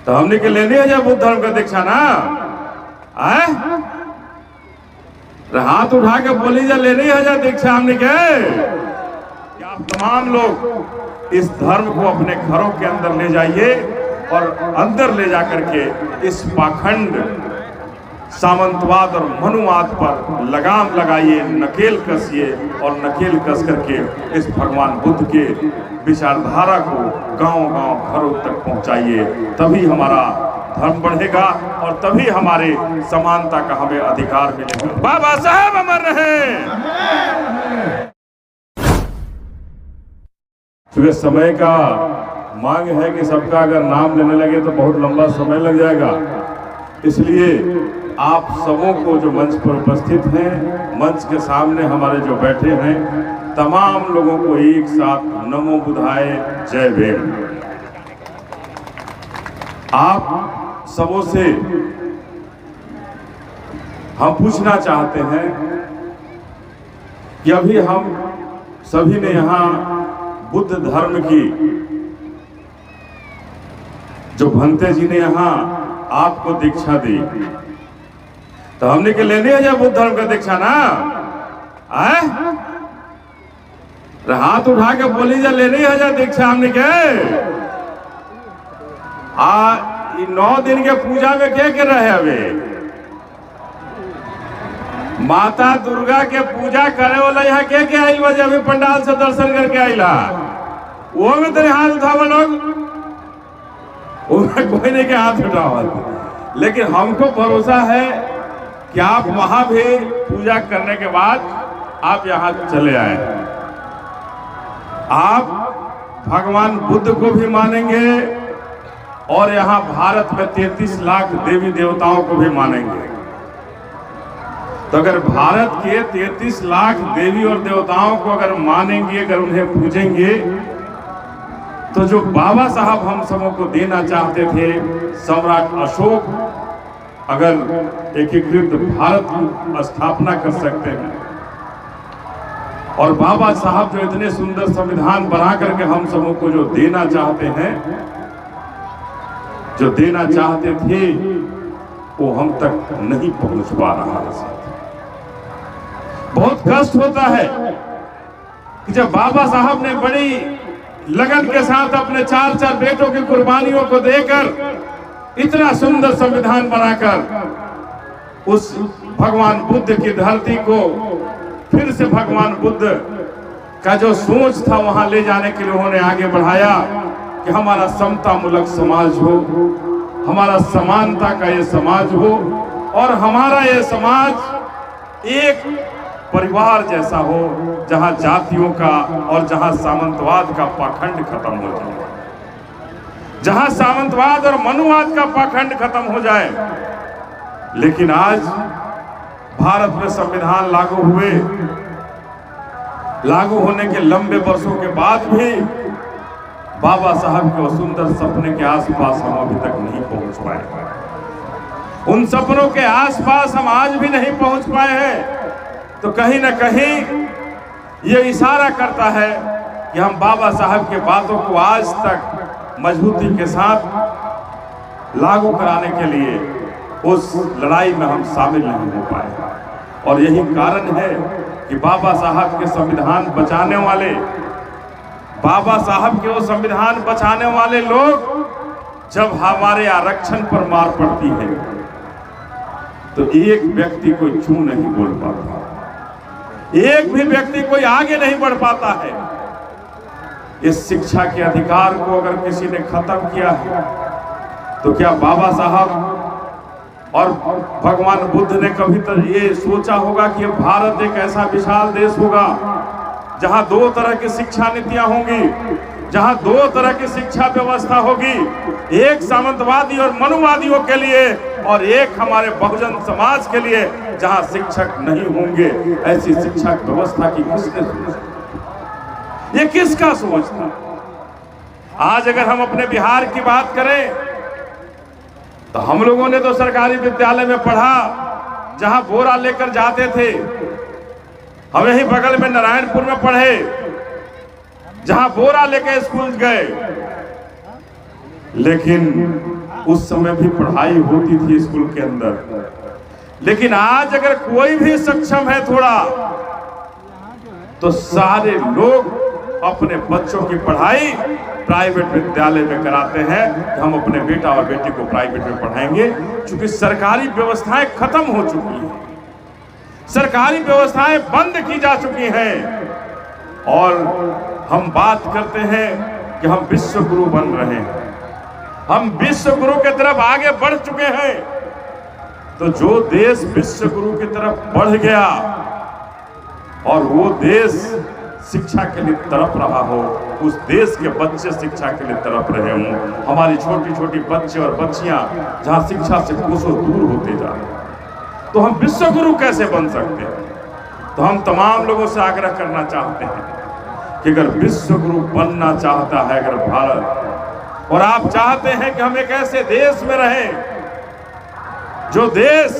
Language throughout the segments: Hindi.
तो हमने के लेनी है जब बुद्ध धर्म का दीक्षा ना आए हाथ उठा के बोली जा लेनी है जब दीक्षा हमने के। आप तमाम लोग इस धर्म को अपने घरों के अंदर ले जाइए और अंदर ले जाकर के इस पाखंड सामंतवाद और मनुवाद पर लगाम लगाइए, नकेल कसिए और नकेल कस करके इस भगवान बुद्ध के विचारधारा को गांव-गांव घरों तक पहुंचाइए। तभी हमारा धर्म बढ़ेगा और तभी हमारे समानता का हमें अधिकार मिलेगा। बाबा साहब अमर रहे। क्योंकि समय का मांग है कि सबका अगर नाम लेने लगे तो बहुत लंबा समय लग जाएगा, इसलिए आप सबों को जो मंच पर उपस्थित हैं, मंच के सामने हमारे जो बैठे हैं, तमाम लोगों को एक साथ नमो बुद्धाय जय भीम। आप सबों से हम पूछना चाहते हैं कि अभी हम सभी ने यहाँ बुद्ध धर्म की जो भंते जी ने यहाँ आपको दीक्षा दी, तो हमने के लेनी है जब बुद्ध धर्म का दीक्षा ना आए हाथ उठा के बोली जा लेनी है जब दीक्षा हमने के। 9 दिन के पूजा में क्या कर रहे अभी माता दुर्गा के पूजा करे वाला यहाँ क्या आई बजे अभी पंडाल से दर्शन करके आईला वो में तेरे हाथ उठावा लोग कोई नहीं के हाथ उठावल, लेकिन हमको भरोसा है कि आप वहां भी पूजा करने के बाद आप यहाँ चले आए। आप भगवान बुद्ध को भी मानेंगे और यहाँ भारत में 33 लाख देवी देवताओं को भी मानेंगे। तो अगर भारत के 33 लाख देवी और देवताओं को अगर मानेंगे, अगर उन्हें पूजेंगे, तो जो बाबा साहब हम सबों को देना चाहते थे, सम्राट अशोक अगर एकीकृत भारत की स्थापना कर सकते हैं और बाबा साहब जो इतने सुंदर संविधान बना करके हम सबों को जो देना चाहते हैं, जो देना चाहते थे, वो हम तक नहीं पहुंच पा रहा है। बहुत कष्ट होता है कि जब बाबा साहब ने बड़ी लगन के साथ अपने 4 बेटों की कुर्बानियों को देकर इतना सुंदर संविधान बनाकर उस भगवान बुद्ध की धरती को फिर से भगवान बुद्ध का जो सोच था वहां ले जाने के लिए उन्होंने आगे बढ़ाया कि हमारा समता मूलक समाज हो, हमारा समानता का ये समाज हो और हमारा ये समाज एक परिवार जैसा हो जहां जातियों का और जहां सामंतवाद का पाखंड खत्म हो जाए, जहां सामंतवाद और मनुवाद का पाखंड खत्म हो जाए। लेकिन आज भारत में संविधान लागू होने के लंबे वर्षों के बाद भी बाबा साहब के सुंदर सपने के आसपास हम अभी तक नहीं पहुंच पाए। उन सपनों के आसपास हम आज भी नहीं पहुंच पाए हैं। तो कहीं ना कहीं ये इशारा करता है कि हम बाबा साहब के बातों को आज तक मजबूती के साथ लागू कराने के लिए उस लड़ाई में हम शामिल नहीं हो पाए। और यही कारण है कि बाबा साहब के संविधान बचाने वाले, बाबा साहब के वो संविधान बचाने वाले लोग जब हमारे आरक्षण पर मार पड़ती है तो एक व्यक्ति कोई चू नहीं बोल पाता, एक भी व्यक्ति कोई आगे नहीं बढ़ पाता है। इस शिक्षा के अधिकार को अगर किसी ने खत्म किया है तो क्या बाबा साहब और भगवान बुद्ध ने कभी तो ये सोचा होगा कि भारत एक ऐसा विशाल देश होगा जहां 2 तरह की शिक्षा नीतियां होंगी, जहां 2 तरह की शिक्षा व्यवस्था होगी, एक सामंतवादी और मनुवादियों के लिए और एक हमारे बहुजन समाज के लिए, जहां शिक्षक नहीं होंगे। ऐसी शिक्षा व्यवस्था की किसने सोचा? ये किसका सोच था? आज अगर हम अपने बिहार की बात करें तो हम लोगों ने तो सरकारी विद्यालय में पढ़ा, जहां बोरा लेकर जाते थे। हम यही बगल में नारायणपुर में पढ़े, जहां बोरा लेकर स्कूल गए। लेकिन उस समय भी पढ़ाई होती थी स्कूल के अंदर। लेकिन आज अगर कोई भी सक्षम है थोड़ा, तो सारे लोग अपने बच्चों की पढ़ाई प्राइवेट विद्यालय में कराते हैं कि हम अपने बेटा और बेटी को प्राइवेट में पढ़ाएंगे, क्योंकि सरकारी व्यवस्थाएं खत्म हो चुकी हैं, सरकारी व्यवस्थाएं बंद की जा चुकी हैं। और हम बात करते हैं कि हम विश्व गुरु बन रहे हैं, हम विश्व गुरु की तरफ आगे बढ़ चुके हैं। तो जो देश विश्व गुरु की तरफ बढ़ गया और वो देश शिक्षा के लिए तड़प रहा हो, उस देश के बच्चे शिक्षा के लिए तड़प रहे हों, हमारी छोटी छोटी बच्चे और बच्चियां जहां शिक्षा से कोसों दूर होते जा रहे हैं, तो हम विश्व गुरु कैसे बन सकते हैं? तो हम तमाम लोगों से आग्रह करना चाहते हैं कि अगर विश्व गुरु बनना चाहता है अगर भारत, और आप चाहते हैं कि हम एक ऐसे देश में रहें जो देश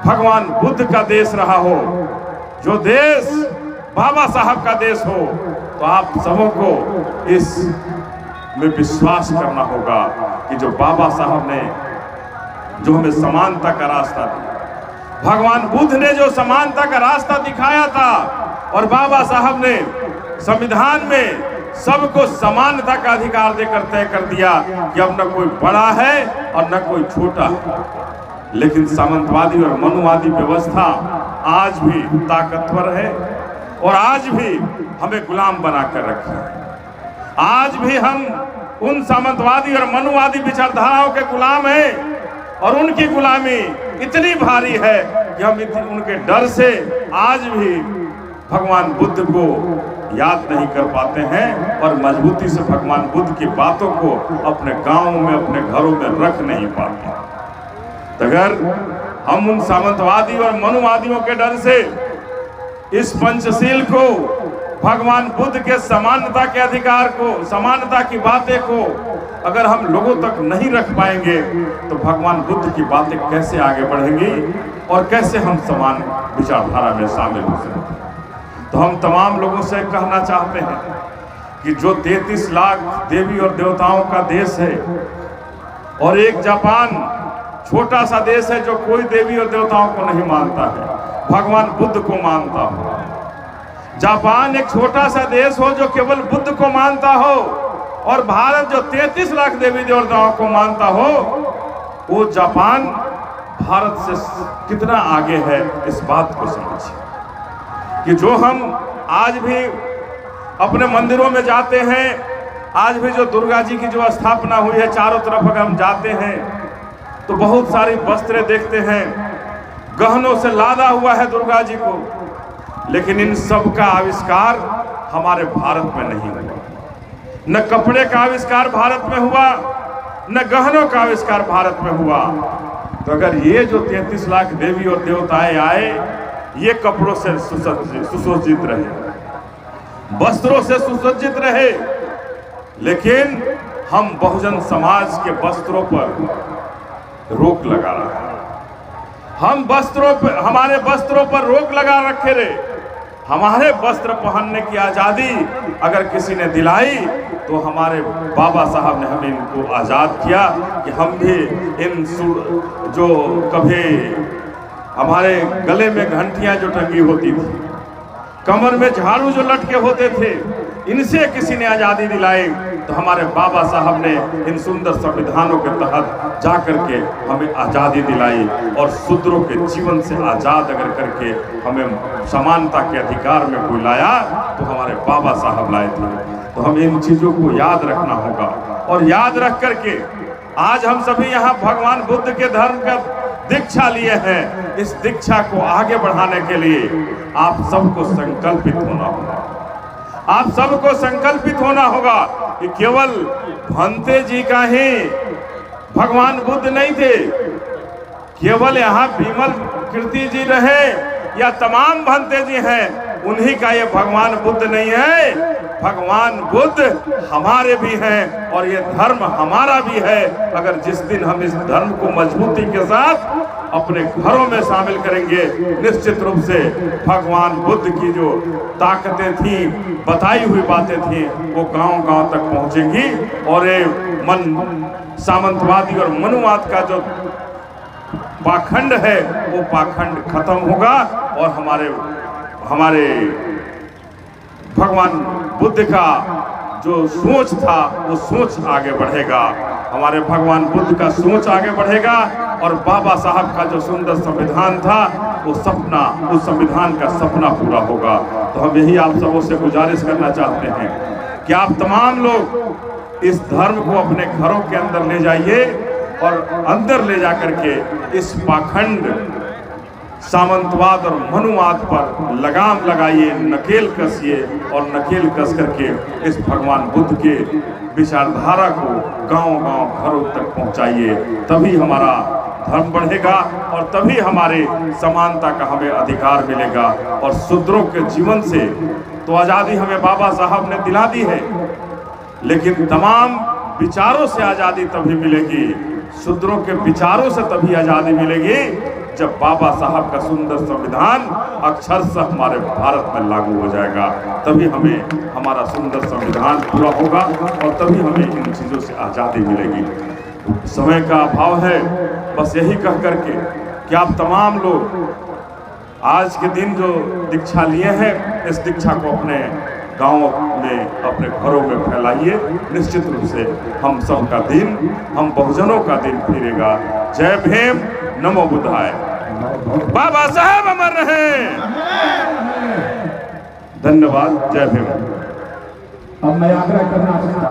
भगवान बुद्ध का देश रहा हो, जो देश बाबा साहब का देश हो, तो आप सबों को इस में विश्वास करना होगा कि जो बाबा साहब ने जो हमें समानता का रास्ता दिया, भगवान बुद्ध ने जो समानता का रास्ता दिखाया था, और बाबा साहब ने संविधान में सबको समानता का अधिकार देकर तय कर दिया कि अब न कोई बड़ा है और न कोई छोटा है। लेकिन सामंतवादी और मनुवादी व्यवस्था आज भी ताकतवर है और आज भी हमें गुलाम बनाकर रखा है। आज भी हम उन सामंतवादी और मनुवादी विचारधाराओं के गुलाम हैं, और उनकी गुलामी इतनी भारी है कि हम उनके डर से आज भी भगवान बुद्ध को याद नहीं कर पाते हैं और मजबूती से भगवान बुद्ध की बातों को अपने गांवों में, अपने घरों में रख नहीं पाते। तो अगर हम उन सामंतवादी और मनुवादियों के डर से इस पंचशील को, भगवान बुद्ध के समानता के अधिकार को, समानता की बातें को अगर हम लोगों तक नहीं रख पाएंगे, तो भगवान बुद्ध की बातें कैसे आगे बढ़ेंगी और कैसे हम समान विचारधारा में शामिल हो सकते हैं? तो हम तमाम लोगों से कहना चाहते हैं कि जो 33 लाख देवी और देवताओं का देश है, और एक जापान छोटा सा देश है जो कोई देवी और देवताओं को नहीं मानता है, भगवान बुद्ध को मानता हो। जापान एक छोटा सा देश हो जो केवल बुद्ध को मानता हो, और भारत जो 33 लाख देवी देवताओं को मानता हो, वो जापान भारत से कितना आगे है इस बात को समझिए। कि जो हम आज भी अपने मंदिरों में जाते हैं, आज भी जो दुर्गा जी की जो स्थापना हुई है, चारों तरफ अगर हम जाते हैं तो बहुत सारी वस्त्रें देखते हैं, गहनों से लादा हुआ है दुर्गा जी को, लेकिन इन सब का आविष्कार हमारे भारत में नहीं हुआ। न कपड़े का आविष्कार भारत में हुआ, न गहनों का आविष्कार भारत में हुआ। तो अगर ये जो 33 लाख देवी और देवताएं आए, ये कपड़ों से सुसज्जित रहे, वस्त्रों से सुसज्जित रहे, लेकिन हम बहुजन समाज के वस्त्रों पर रोक लगा रहे हैं। हम वस्त्रों पर, हमारे वस्त्रों पर रोक लगा रखे रहे। हमारे वस्त्र पहनने की आज़ादी अगर किसी ने दिलाई, तो हमारे बाबा साहब ने हमें इनको आज़ाद किया कि हम भी इन जो कभी हमारे गले में घंटियां जो टंगी होती थी, कमर में झाड़ू जो लटके होते थे, इनसे किसी ने आज़ादी दिलाई, तो हमारे बाबा साहब ने इन सुंदर संविधानों के तहत जा करके हमें आज़ादी दिलाई, और शूद्रों के जीवन से आज़ाद अगर करके हमें समानता के अधिकार में कोई लाया, तो हमारे बाबा साहब लाए थे। तो हमें इन चीज़ों को याद रखना होगा, और याद रख करके आज हम सभी यहाँ भगवान बुद्ध के धर्म का दीक्षा लिए हैं। इस दीक्षा को आगे बढ़ाने के लिए आप सबको संकल्पित होना होगा। आप सबको संकल्पित होना होगा कि केवल भंते जी का ही भगवान बुद्ध नहीं थे, केवल यहाँ विमल कीर्ति जी रहे या तमाम भंते जी हैं, उन्हीं का ये भगवान बुद्ध नहीं है। भगवान बुद्ध हमारे भी हैं, और ये धर्म हमारा भी है। अगर जिस दिन हम इस धर्म को मजबूती के साथ अपने घरों में शामिल करेंगे, निश्चित रूप से भगवान बुद्ध की जो ताकतें थी, बताई हुई बातें थी, वो गांव-गांव तक पहुंचेंगी, और ये सामंतवादी और मनुवाद का जो पाखंड है वो पाखंड खत्म होगा और हमारे भगवान बुद्ध का जो सोच था वो सोच आगे बढ़ेगा, हमारे भगवान बुद्ध का सोच आगे बढ़ेगा और बाबा साहब का जो सुंदर संविधान था वो सपना, उस संविधान का सपना पूरा होगा। तो हम यही आप सबों से गुजारिश करना चाहते हैं कि आप तमाम लोग इस धर्म को अपने घरों के अंदर ले जाइए और अंदर ले जाकर के इस पाखंड सामंतवाद और मनुवाद पर लगाम लगाइए, नकेल कसिए और नकेल कस करके इस भगवान बुद्ध के विचारधारा को गांव-गांव घरों तक पहुंचाइए। तभी हमारा धर्म बढ़ेगा और तभी हमारे समानता का हमें अधिकार मिलेगा। और शूद्रों के जीवन से तो आज़ादी हमें बाबा साहब ने दिला दी है, लेकिन तमाम विचारों से आज़ादी तभी मिलेगी, शूद्रों के विचारों से तभी आज़ादी मिलेगी जब बाबा साहब का सुंदर संविधान अक्षरशः हमारे भारत में लागू हो जाएगा। तभी हमें हमारा सुंदर संविधान पूरा होगा और तभी हमें इन चीज़ों से आज़ादी मिलेगी। समय का अभाव है, बस यही कह करके कि आप तमाम लोग आज के दिन जो दीक्षा लिए हैं, इस दीक्षा को अपने गाँव में, अपने घरों में फैलाइए। निश्चित रूप से हम सबका दिन, हम बहुजनों का दिन फिरेगा। जय भीम, नमो बुद्धाय। बाबा साहब अमर रहे। धन्यवाद। जय भीम। अब मैं आग्रह करना चाहता हूं